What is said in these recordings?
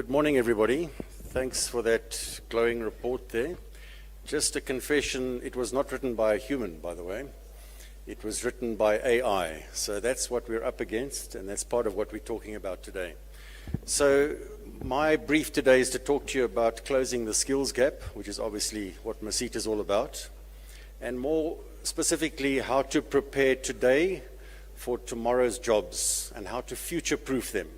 Good morning, everybody. Thanks for that glowing report there. Just a confession, it was not written by a human, by the way. It was written by AI. So that's what we're up against, and that's part of what we're talking about today. So my brief today is to talk to you about closing the skills gap, which is obviously what MerSETA is all about, and more specifically, how to prepare today for tomorrow's jobs and how to future-proof them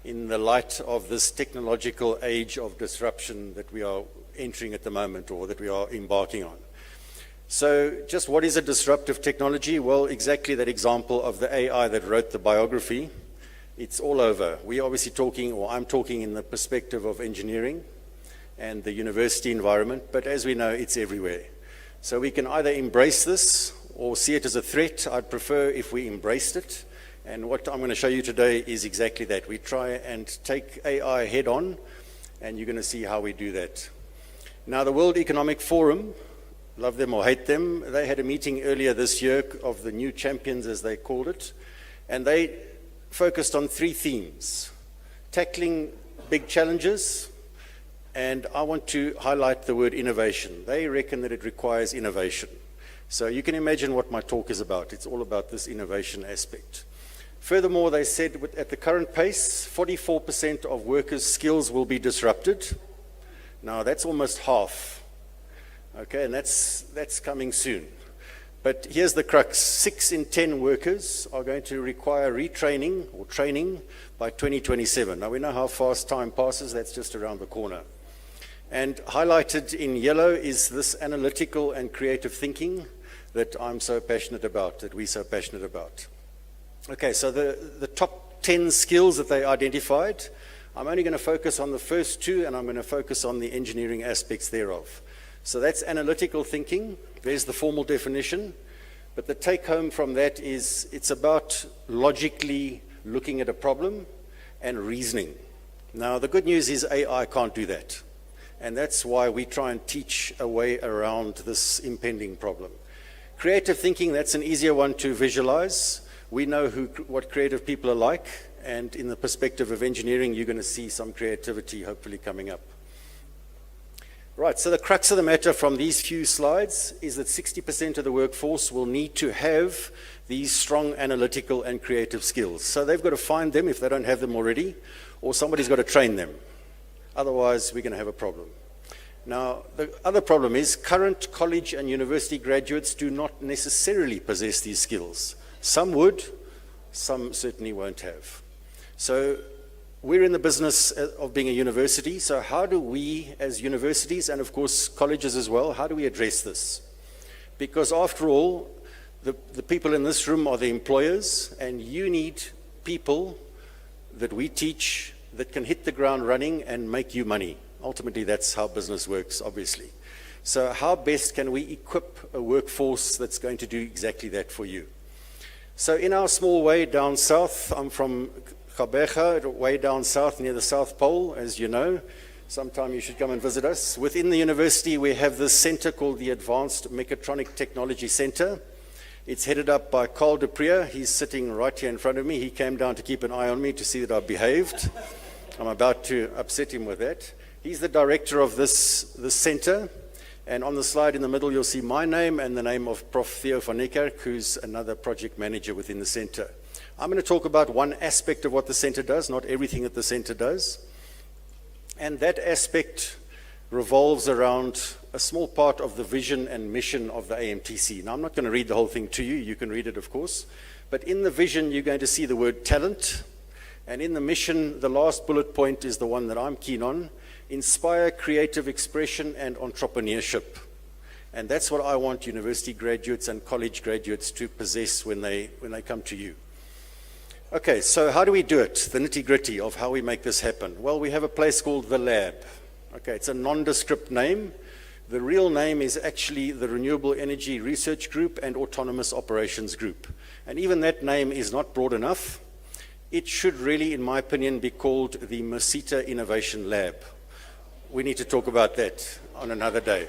in the light of this technological age of disruption that we are entering at the moment, or that we are embarking on. So just what is a disruptive technology? Well, exactly that example of the AI that wrote the biography. It's all over. We're obviously talking, or I'm talking in the perspective of engineering and the university environment, but as we know, it's everywhere. So we can either embrace this or see it as a threat. I'd prefer if we embraced it. And what I'm going to show you today is exactly that. We try and take AI head on, and you're going to see how we do that. Now, the World Economic Forum, love them or hate them, they had a meeting earlier this year of the new champions, as they called it, and they focused on three themes: tackling big challenges, and I want to highlight the word innovation. They reckon that it requires innovation. So you can imagine what my talk is about. It's all about this innovation aspect. Furthermore, they said at the current pace, 44% of workers' skills will be disrupted. Now, that's almost half. Okay, and that's coming soon. But here's the crux. 6 in 10 workers are going to require retraining or training by 2027. Now, we know how fast time passes. That's just around the corner. And highlighted in yellow is this analytical and creative thinking that I'm so passionate about, that we're so passionate about. Okay, so the top 10 skills that they identified, I'm only going to focus on the first 2, and I'm going to focus on the engineering aspects thereof. So that's analytical thinking. There's the formal definition. But the take home from that is it's about logically looking at a problem and reasoning. Now, the good news is AI can't do that. And that's why we try and teach a way around this impending problem. Creative thinking, that's an easier one to visualize. We know what creative people are like, and in the perspective of engineering, you're going to see some creativity hopefully coming up. Right, so the crux of the matter from these few slides is that 60% of the workforce will need to have these strong analytical and creative skills. So they've got to find them if they don't have them already, or somebody's got to train them. Otherwise, we're going to have a problem. Now, the other problem is current college and university graduates do not necessarily possess these skills. Some would, some certainly won't have. So we're in the business of being a university, so how do we as universities, and of course colleges as well, how do we address this? Because after all, the people in this room are the employers, and you need people that we teach that can hit the ground running and make you money. Ultimately, that's how business works, obviously. So how best can we equip a workforce that's going to do exactly that for you? So in our small way down south, I'm from Gqeberha, way down south near the South Pole, as you know. Sometime you should come and visit us. Within the university, we have this center called the Advanced Mechatronic Technology Center. It's headed up by Carl de Prier. He's sitting right here in front of me. He came down to keep an eye on me to see that I've behaved. I'm about to upset him with that. He's the director of this center. And on the slide in the middle, you'll see my name and the name of Prof. Theo van Niekerk, who's another project manager within the center. I'm going to talk about one aspect of what the center does, not everything that the center does. And that aspect revolves around a small part of the vision and mission of the AMTC. Now, I'm not going to read the whole thing to you. You can read it, of course. But in the vision, you're going to see the word talent. And in the mission, the last bullet point is the one that I'm keen on: inspire creative expression and entrepreneurship. And that's what I want university graduates and college graduates to possess when they come to you. Okay, so how do we do it? The nitty-gritty of how we make this happen. Well, we have a place called the Lab. Okay, it's a nondescript name. The real name is actually the Renewable Energy Research Group and Autonomous Operations Group. And even that name is not broad enough. It should really, in my opinion, be called the MerSETA Innovation Lab. We need to talk about that on another day.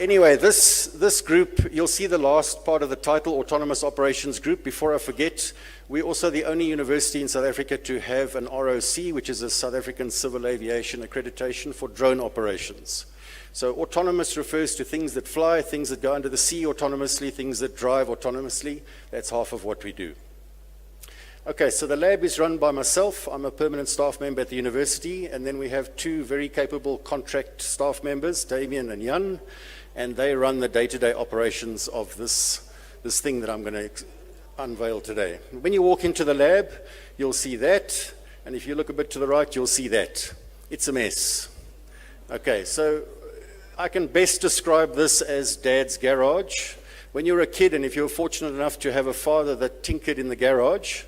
Anyway, this group, you'll see the last part of the title, Autonomous Operations Group. Before I forget, we're also the only university in South Africa to have an ROC, which is a South African Civil Aviation Accreditation for drone operations. So autonomous refers to things that fly, things that go under the sea autonomously, things that drive autonomously. That's half of what we do. Okay, so the lab is run by myself. I'm a permanent staff member at the university, and then we have two very capable contract staff members, Damien and Jan, and they run the day-to-day operations of this thing that I'm going to unveil today. When you walk into the lab, you'll see that, and if you look a bit to the right, you'll see that. It's a mess. Okay, so I can best describe this as Dad's garage. When you're a kid, and if you're fortunate enough to have a father that tinkered in the garage,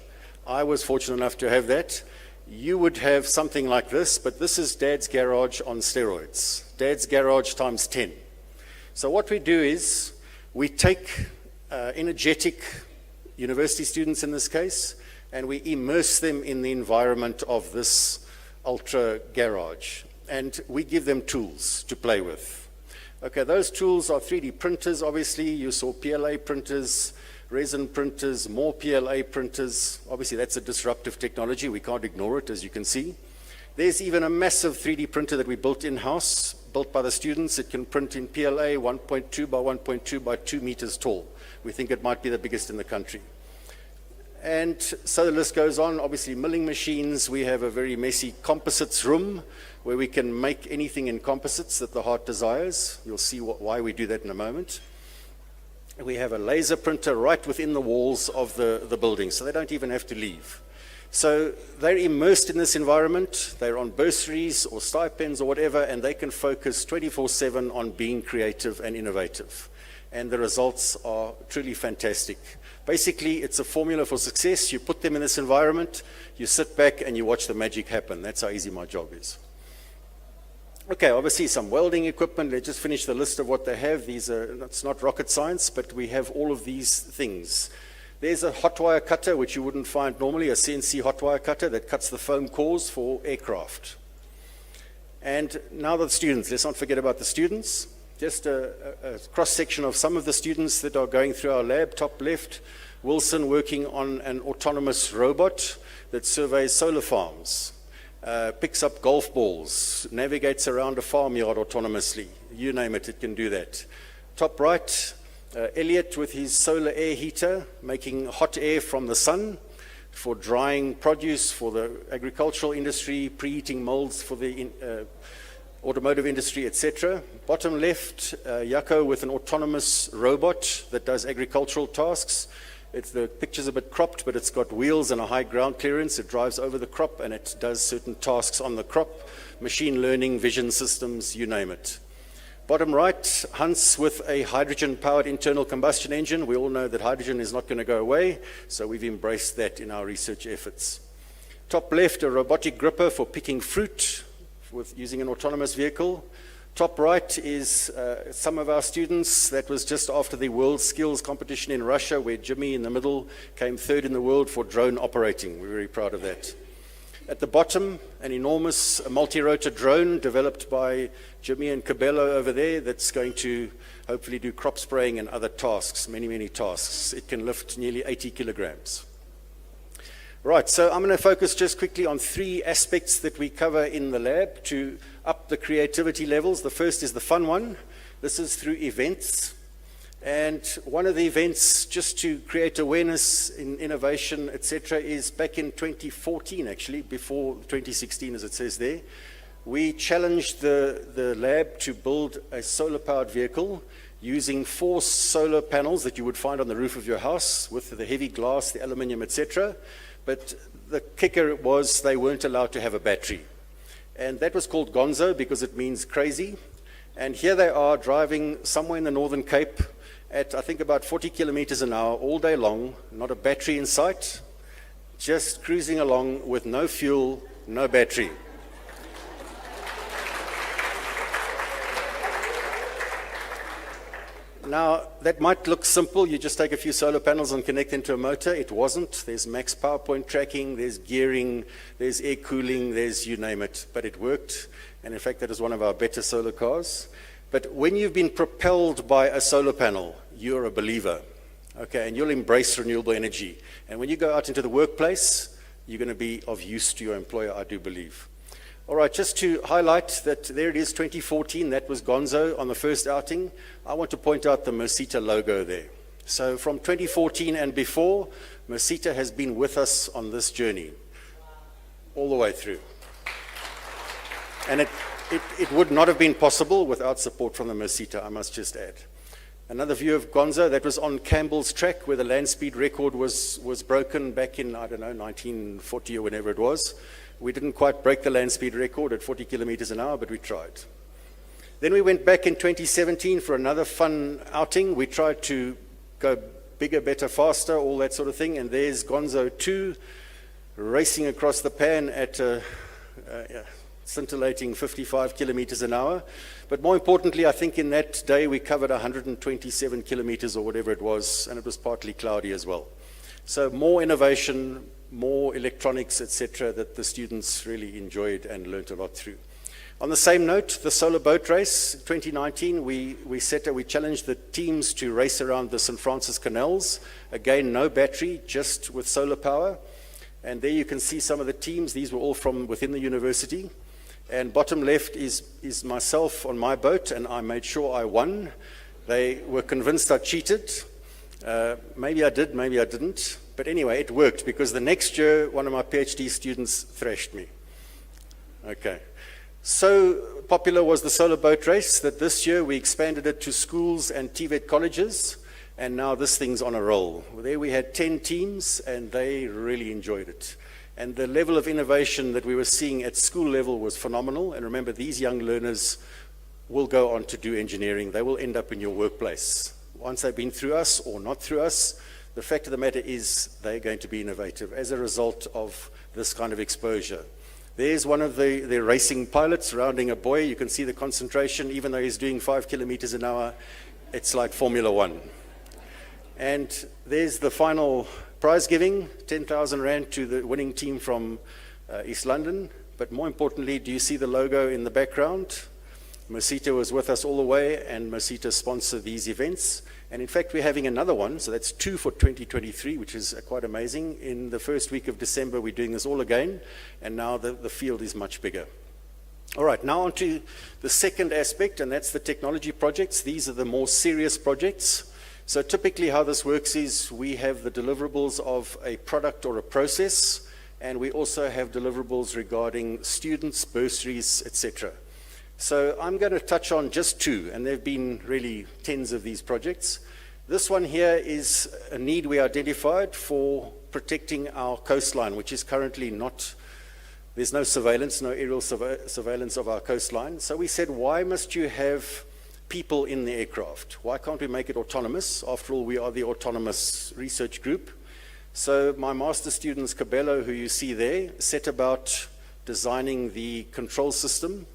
I was fortunate enough to have that, you would have something like this, but this is Dad's garage on steroids. Dad's garage times 10. So what we do is we take energetic university students in this case, and we immerse them in the environment of this ultra garage. And we give them tools to play with. Okay, those tools are 3D printers, obviously. You saw PLA printers, resin printers, more PLA printers. Obviously, that's a disruptive technology. We can't ignore it, as you can see. There's even a massive 3D printer that we built in-house, built by the students. It can print in PLA 1.2 by 1.2 by 2 meters tall. We think it might be the biggest in the country. And so the list goes on. Obviously, milling machines. We have a very messy composites room where we can make anything in composites that the heart desires. You'll see why we do that in a moment. We have a laser printer right within the walls of the building, so they don't even have to leave. So they're immersed in this environment. They're on bursaries or stipends or whatever, and they can focus 24/7 on being creative and innovative. And the results are truly fantastic. Basically, it's a formula for success. You put them in this environment, you sit back and you watch the magic happen. That's how easy my job is. Okay, obviously some welding equipment. Let's just finish the list of what they have. It's not rocket science, but we have all of these things. There's a hot wire cutter, which you wouldn't find normally, a CNC hot wire cutter that cuts the foam cores for aircraft. And now the students, let's not forget about the students. Just a cross-section of some of the students that are going through our lab. Top left, Wilson working on an autonomous robot that surveys solar farms. Picks up golf balls, navigates around a farmyard autonomously. You name it, it can do that. Top right, Elliot with his solar air heater, making hot air from the sun for drying produce for the agricultural industry, preheating molds for the automotive industry, etc. Bottom left, Jaco with an autonomous robot that does agricultural tasks. The picture's a bit cropped, but it's got wheels and a high ground clearance. It drives over the crop and it does certain tasks on the crop. Machine learning, vision systems, you name it. Bottom right, Hans with a hydrogen-powered internal combustion engine. We all know that hydrogen is not going to go away, so we've embraced that in our research efforts. Top left, a robotic gripper for picking fruit with using an autonomous vehicle. Top right is some of our students. That was just after the World Skills Competition in Russia, where Jimmy in the middle came third in the world for drone operating. We're very proud of that. At the bottom, an enormous multi-rotor drone developed by Jimmy and Cabello over there that's going to hopefully do crop spraying and other tasks, many, many tasks. It can lift nearly 80 kilograms. Right, so I'm going to focus just quickly on 3 aspects that we cover in the lab to up the creativity levels. The first is the fun one. This is through events. And one of the events, just to create awareness in innovation, etc., is back in 2014, actually, before 2016, as it says there. We challenged the lab to build a solar-powered vehicle using 4 solar panels that you would find on the roof of your house with the heavy glass, the aluminium, etc. But the kicker was they weren't allowed to have a battery. And that was called Gonzo because it means crazy. And here they are driving somewhere in the Northern Cape at, I think, about 40 kilometers an hour all day long, not a battery in sight, just cruising along with no fuel, no battery. Now, that might look simple. You just take a few solar panels and connect into a motor. It wasn't. There's max power point tracking, there's gearing, there's air cooling, there's you name it. But it worked. And in fact, that is one of our better solar cars. But when you've been propelled by a solar panel, you're a believer, okay, and you'll embrace renewable energy. And when you go out into the workplace, you're going to be of use to your employer, I do believe. All right, just to highlight that there it is, 2014, that was Gonzo on the first outing. I want to point out the MerSETA logo there. So from 2014 and before, MerSETA has been with us on this journey all the way through. And it would not have been possible without support from the MerSETA, I must just add. Another view of Gonzo, that was on Campbell's track where the land speed record was broken back in, I don't know, 1940 or whenever it was. We didn't quite break the land speed record at 40 kilometers an hour, but we tried. Then we went back in 2017 for another fun outing. We tried to go bigger, better, faster, all that sort of thing. And there's Gonzo 2 racing across the pan at scintillating 55 kilometers an hour. But more importantly, I think in that day we covered 127 kilometers or whatever it was, and it was partly cloudy as well. So more innovation, more electronics, etc., that the students really enjoyed and learned a lot through. On the same note, the solar boat race, 2019, we challenged the teams to race around the St. Francis canals. Again, no battery, just with solar power. And there you can see some of the teams. These were all from within the university. And bottom left is myself on my boat, and I made sure I won. They were convinced I cheated. Maybe I did, maybe I didn't. But anyway, it worked, because the next year, one of my PhD students thrashed me. Okay. So popular was the solar boat race that this year we expanded it to schools and TVET colleges, and now this thing's on a roll. There we had 10 teams, and they really enjoyed it. And the level of innovation that we were seeing at school level was phenomenal. And remember, these young learners will go on to do engineering. They will end up in your workplace. Once they've been through us or not through us, the fact of the matter is they're going to be innovative as a result of this kind of exposure. There's one of the racing pilots surrounding a buoy. You can see the concentration. Even though he's doing 5 kilometers an hour, it's like Formula One. And there's the final prize giving, 10,000 Rand to the winning team from East London. But more importantly, do you see the logo in the background? MerSETA was with us all the way, and MerSETA sponsored these events. And in fact, we're having another one, so that's 2 for 2023, which is quite amazing. In the first week of December, we're doing this all again, and now the field is much bigger. All right, now on to the second aspect, and that's the technology projects. These are the more serious projects. So typically how this works is we have the deliverables of a product or a process, and we also have deliverables regarding students, bursaries, etc. So I'm going to touch on just 2, and there have been really tens of these projects. This one here is a need we identified for protecting our coastline, which is currently not, there's no surveillance, no aerial surveillance of our coastline. So we said, why must you have people in the aircraft? Why can't we make it autonomous? After all, we are the autonomous research group. So my master students, Cabello, who you see there, set about designing the control system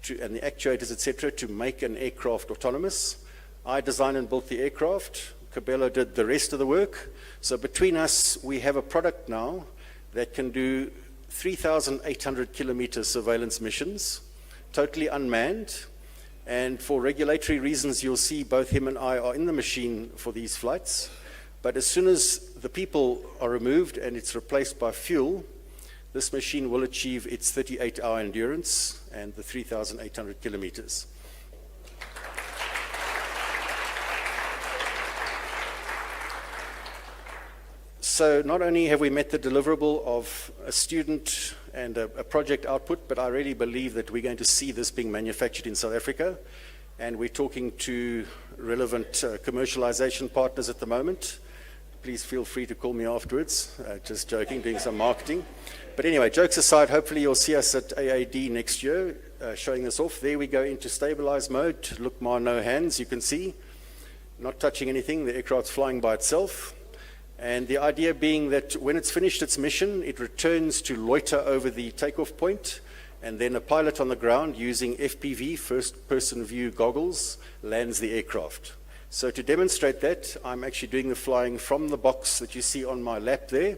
and the actuators, etc., to make an aircraft autonomous. I designed and built the aircraft. Cabello did the rest of the work. So between us, we have a product now that can do 3,800 kilometer surveillance missions, totally unmanned. And for regulatory reasons, you'll see both him and I are in the machine for these flights. But as soon as the people are removed and it's replaced by fuel, this machine will achieve its 38-hour endurance and the 3,800 kilometers. So not only have we met the deliverable of a student and a project output, but I really believe that we're going to see this being manufactured in South Africa. And we're talking to relevant commercialization partners at the moment. Please feel free to call me afterwards. Just joking, doing some marketing. But anyway, jokes aside, hopefully you'll see us at AAD next year showing this off. There we go into stabilized mode. Look, no hands, you can see. Not touching anything, the aircraft's flying by itself. And the idea being that when it's finished its mission, it returns to loiter over the takeoff point, and then a pilot on the ground using FPV, first-person view goggles, lands the aircraft. So to demonstrate that, I'm actually doing the flying from the box that you see on my lap there,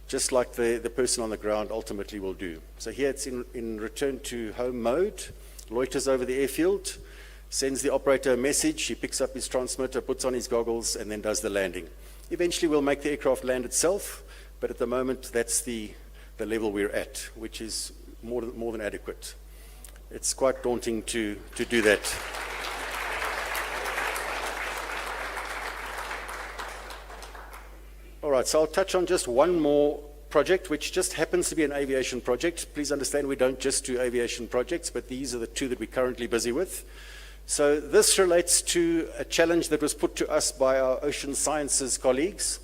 just like the person on the ground ultimately will do. So here it's in return to home mode, loiters over the airfield, sends the operator a message, he picks up his transmitter, puts on his goggles, and then does the landing. Eventually we'll make the aircraft land itself, but at the moment that's the level we're at, which is more than adequate. It's quite daunting to do that. All right, so I'll touch on just one more project, which just happens to be an aviation project. Please understand we don't just do aviation projects, but these are the two that we're currently busy with. So this relates to a challenge that was put to us by our ocean sciences colleagues.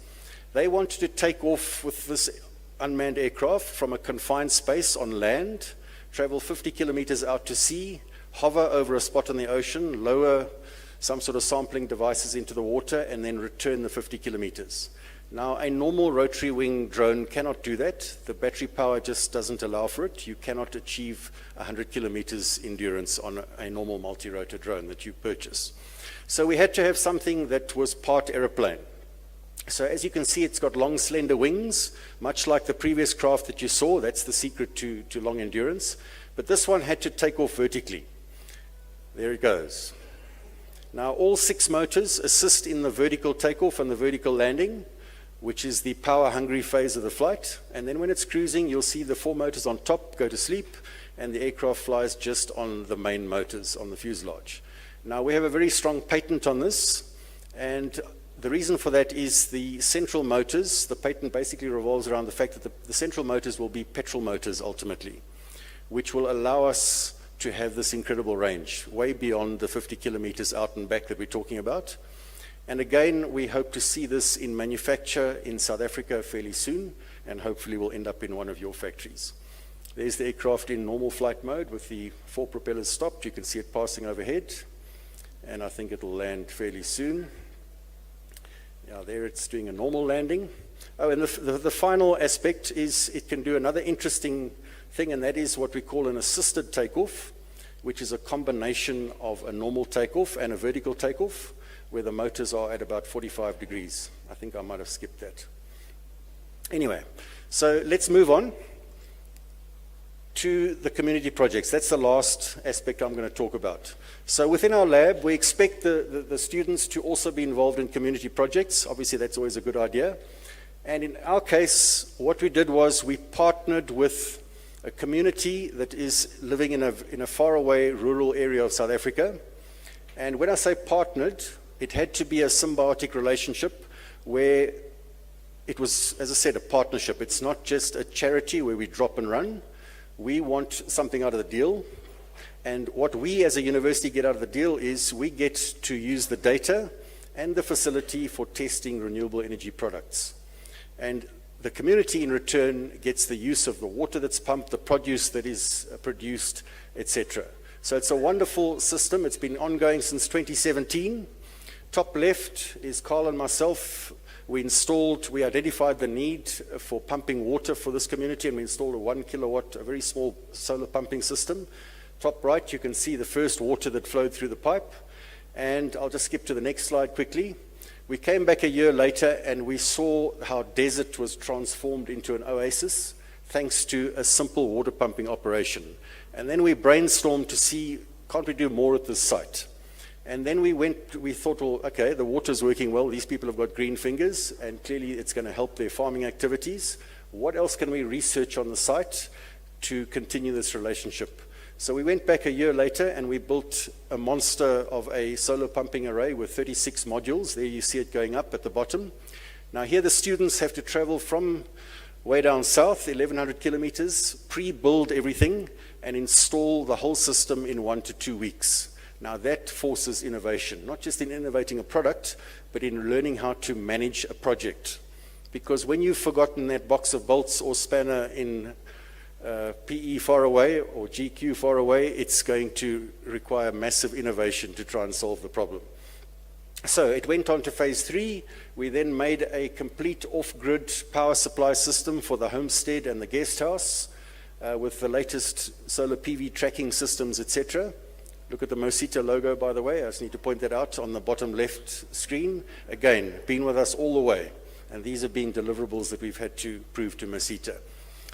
They wanted to take off with this unmanned aircraft from a confined space on land, travel 50 kilometers out to sea, hover over a spot in the ocean, lower some sort of sampling devices into the water, and then return the 50 kilometers. Now, a normal rotary wing drone cannot do that. The battery power just doesn't allow for it. You cannot achieve 100 kilometers endurance on a normal multi-rotor drone that you purchase. So we had to have something that was part aeroplane. So as you can see, it's got long, slender wings, much like the previous craft that you saw. That's the secret to long endurance. But this one had to take off vertically. There it goes. Now, all 6 motors assist in the vertical takeoff and the vertical landing, which is the power-hungry phase of the flight. And then when it's cruising, you'll see the 4 motors on top go to sleep, and the aircraft flies just on the main motors on the fuselage. Now, we have a very strong patent on this, and the reason for that is the central motors. The patent basically revolves around the fact that the central motors will be petrol motors ultimately, which will allow us to have this incredible range, way beyond the 50 kilometers out and back that we're talking about. And again, we hope to see this in manufacture in South Africa fairly soon, and hopefully will end up in one of your factories. There's the aircraft in normal flight mode with the 4 propellers stopped. You can see it passing overhead, and I think it'll land fairly soon. Yeah, there it's doing a normal landing. Oh, and the final aspect is it can do another interesting thing, and that is what we call an assisted takeoff, which is a combination of a normal takeoff and a vertical takeoff, where the motors are at about 45 degrees. I think I might have skipped that. Anyway, so let's move on to the community projects. That's the last aspect I'm going to talk about. So within our lab, we expect the students to also be involved in community projects. Obviously, that's always a good idea. And in our case, what we did was we partnered with a community that is living in a faraway rural area of South Africa. And when I say partnered, it had to be a symbiotic relationship where it was, as I said, a partnership. It's not just a charity where we drop and run. We want something out of the deal. And what we as a university get out of the deal is we get to use the data and the facility for testing renewable energy products. And the community in return gets the use of the water that's pumped, the produce that is produced, etc. So it's a wonderful system. It's been ongoing since 2017. Top left is Carl and myself. We identified the need for pumping water for this community, and we installed a 1 kilowatt, a very small solar pumping system. Top right, you can see the first water that flowed through the pipe. And I'll just skip to the next slide quickly. We came back a year later and we saw how desert was transformed into an oasis thanks to a simple water pumping operation. And then we brainstormed to see, can't we do more at this site? And then we thought, well, okay, the water's working well. These people have got green fingers, and clearly it's going to help their farming activities. What else can we research on the site to continue this relationship? So we went back a year later and we built a monster of a solar pumping array with 36 modules. There you see it going up at the bottom. Now here the students have to travel from way down south, 1,100 kilometers, pre-build everything, and install the whole system in 1 to 2 weeks. Now that forces innovation, not just in innovating a product, but in learning how to manage a project. Because when you've forgotten that box of bolts or spanner in PE far away or GQ far away, it's going to require massive innovation to try and solve the problem. So it went on to phase 3. We then made a complete off-grid power supply system for the homestead and the guest house with the latest solar PV tracking systems, etc. Look at the MerSETA logo, by the way. I just need to point that out on the bottom left screen. Again, been with us all the way. And these have been deliverables that we've had to prove to MerSETA.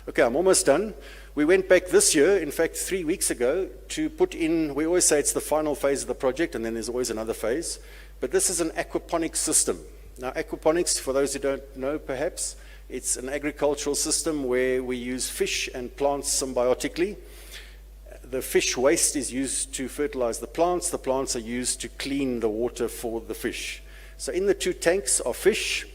Okay, I'm almost done. We went back this year, in fact 3 weeks ago, to put in, we always say it's the final phase of the project and then there's always another phase, but this is an aquaponics system. Now aquaponics, for those who don't know perhaps, it's an agricultural system where we use fish and plants symbiotically. The fish waste is used to fertilize the plants are used to clean the water for the fish. So in the 2 tanks are fish,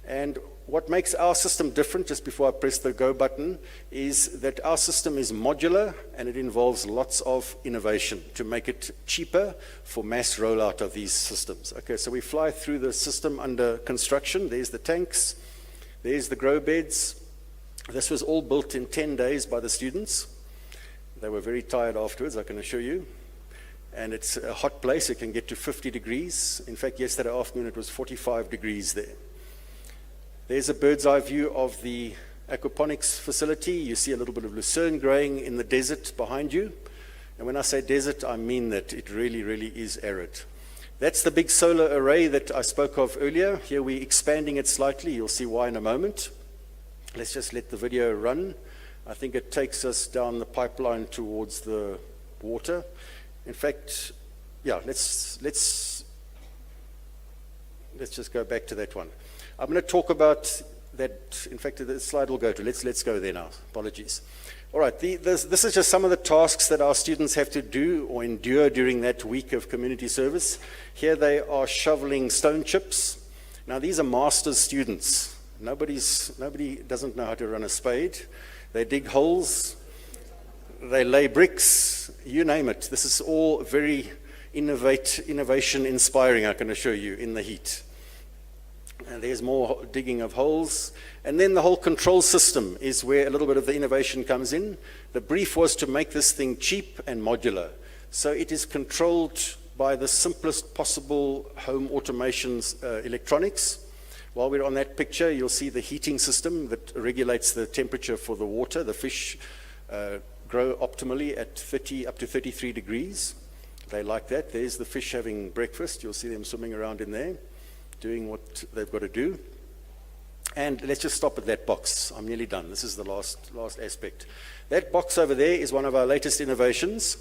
and what makes our system different, just before I press the go button, is that our system is modular and it involves lots of innovation to make it cheaper for mass rollout of these systems. Okay, so we fly through the system under construction. There's the tanks, there's the grow beds. This was all built in 10 days by the students. They were very tired afterwards, I can assure you. And it's a hot place, it can get to 50 degrees. In fact, yesterday afternoon it was 45 degrees there. There's a bird's eye view of the aquaponics facility. You see a little bit of lucerne growing in the desert behind you. And when I say desert, I mean that it really, really is arid. That's the big solar array that I spoke of earlier. Here we're expanding it slightly. You'll see why in a moment. Let's just let the video run. I think it takes us down the pipeline towards the water. In fact, yeah, let's just go back to that one. I'm going to talk about that. In fact, the slide will go to. Let's go there now. Apologies. All right. This is just some of the tasks that our students have to do or endure during that week of community service. Here they are shoveling stone chips. Now these are master's students. Nobody doesn't know how to run a spade. They dig holes. They lay bricks. You name it. This is all very innovation inspiring, I can assure you, in the heat. And there's more digging of holes. And then the whole control system is where a little bit of the innovation comes in. The brief was to make this thing cheap and modular. So it is controlled by the simplest possible home automations electronics. While we're on that picture, you'll see the heating system that regulates the temperature for the water. The fish grow optimally at 30 up to 33 degrees. They like that. There's the fish having breakfast. You'll see them swimming around in there, doing what they've got to do. And let's just stop at that box. I'm nearly done. This is the last aspect. That box over there is one of our latest innovations.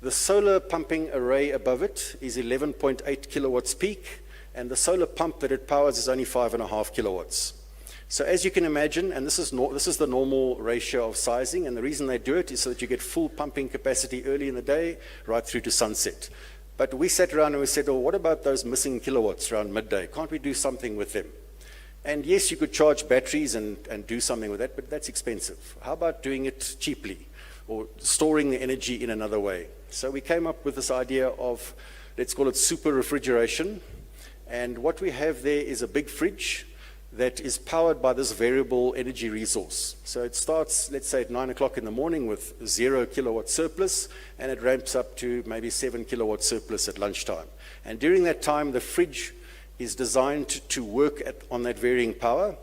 The solar pumping array above it is 11.8 kilowatts peak, and the solar pump that it powers is only 5.5 kilowatts. So as you can imagine, and this is the normal ratio of sizing, and the reason they do it is so that you get full pumping capacity early in the day, right through to sunset. But we sat around and we said, oh, what about those missing kilowatts around midday? Can't we do something with them? And yes, you could charge batteries and do something with that, but that's expensive. How about doing it cheaply or storing the energy in another way? So we came up with this idea of, let's call it super refrigeration. And what we have there is a big fridge that is powered by this variable energy resource. So it starts, let's say, at 9 o'clock in the morning with 0 kilowatt surplus, and it ramps up to maybe 7 kilowatt surplus at lunchtime. And during that time, the fridge is designed to work on that varying power,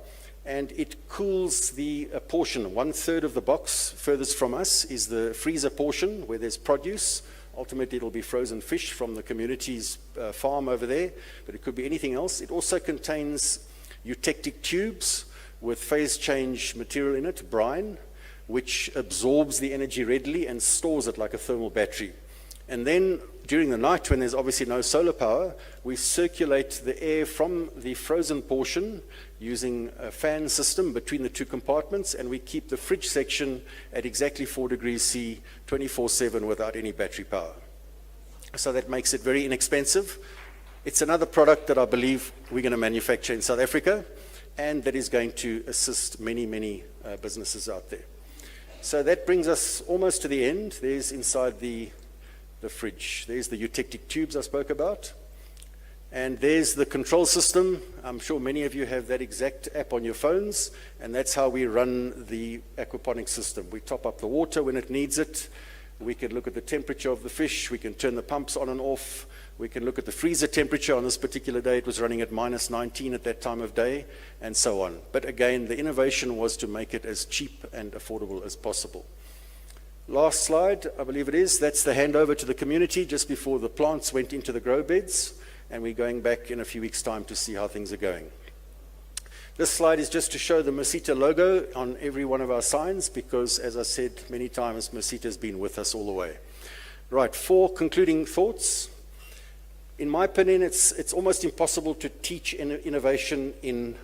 and it cools the portion. 1/3 of the box furthest from us is the freezer portion where there's produce. Ultimately, it'll be frozen fish from the community's farm over there, but it could be anything else. It also contains eutectic tubes with phase change material in it, brine, which absorbs the energy readily and stores it like a thermal battery. And then during the night, when there's obviously no solar power, we circulate the air from the frozen portion using a fan system between the 2 compartments, and we keep the fridge section at exactly 4 degrees C 24/7 without any battery power. So that makes it very inexpensive. It's another product that I believe we're going to manufacture in South Africa, and that is going to assist many, many businesses out there. So that brings us almost to the end. There's inside the fridge. There's the eutectic tubes I spoke about. And there's the control system. I'm sure many of you have that exact app on your phones, and that's how we run the aquaponics system. We top up the water when it needs it. We can look at the temperature of the fish. We can turn the pumps on and off. We can look at the freezer temperature. On this particular day, it was running at -19 at that time of day, and so on. But again, the innovation was to make it as cheap and affordable as possible. Last slide, I believe it is. That's the handover to the community just before the plants went into the grow beds, and we're going back in a few weeks' time to see how things are going. This slide is just to show the MerSETA logo on every one of our signs because, as I said many times, MerSETA has been with us all the way. Right, 4 concluding thoughts. In my opinion, it's almost impossible to teach innovation in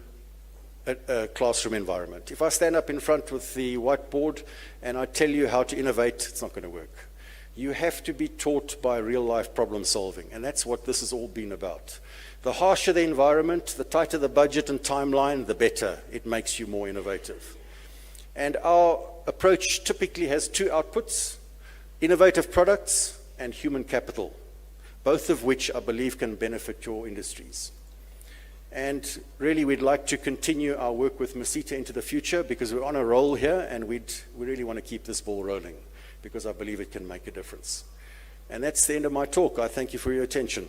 a classroom environment. If I stand up in front with the whiteboard and I tell you how to innovate, it's not going to work. You have to be taught by real-life problem solving, and that's what this has all been about. The harsher the environment, the tighter the budget and timeline, the better. It makes you more innovative. And our approach typically has 2 outputs: innovative products and human capital, both of which I believe can benefit your industries. And really, we'd like to continue our work with MerSETA into the future because we're on a roll here, and we really want to keep this ball rolling because I believe it can make a difference. And that's the end of my talk. I thank you for your attention.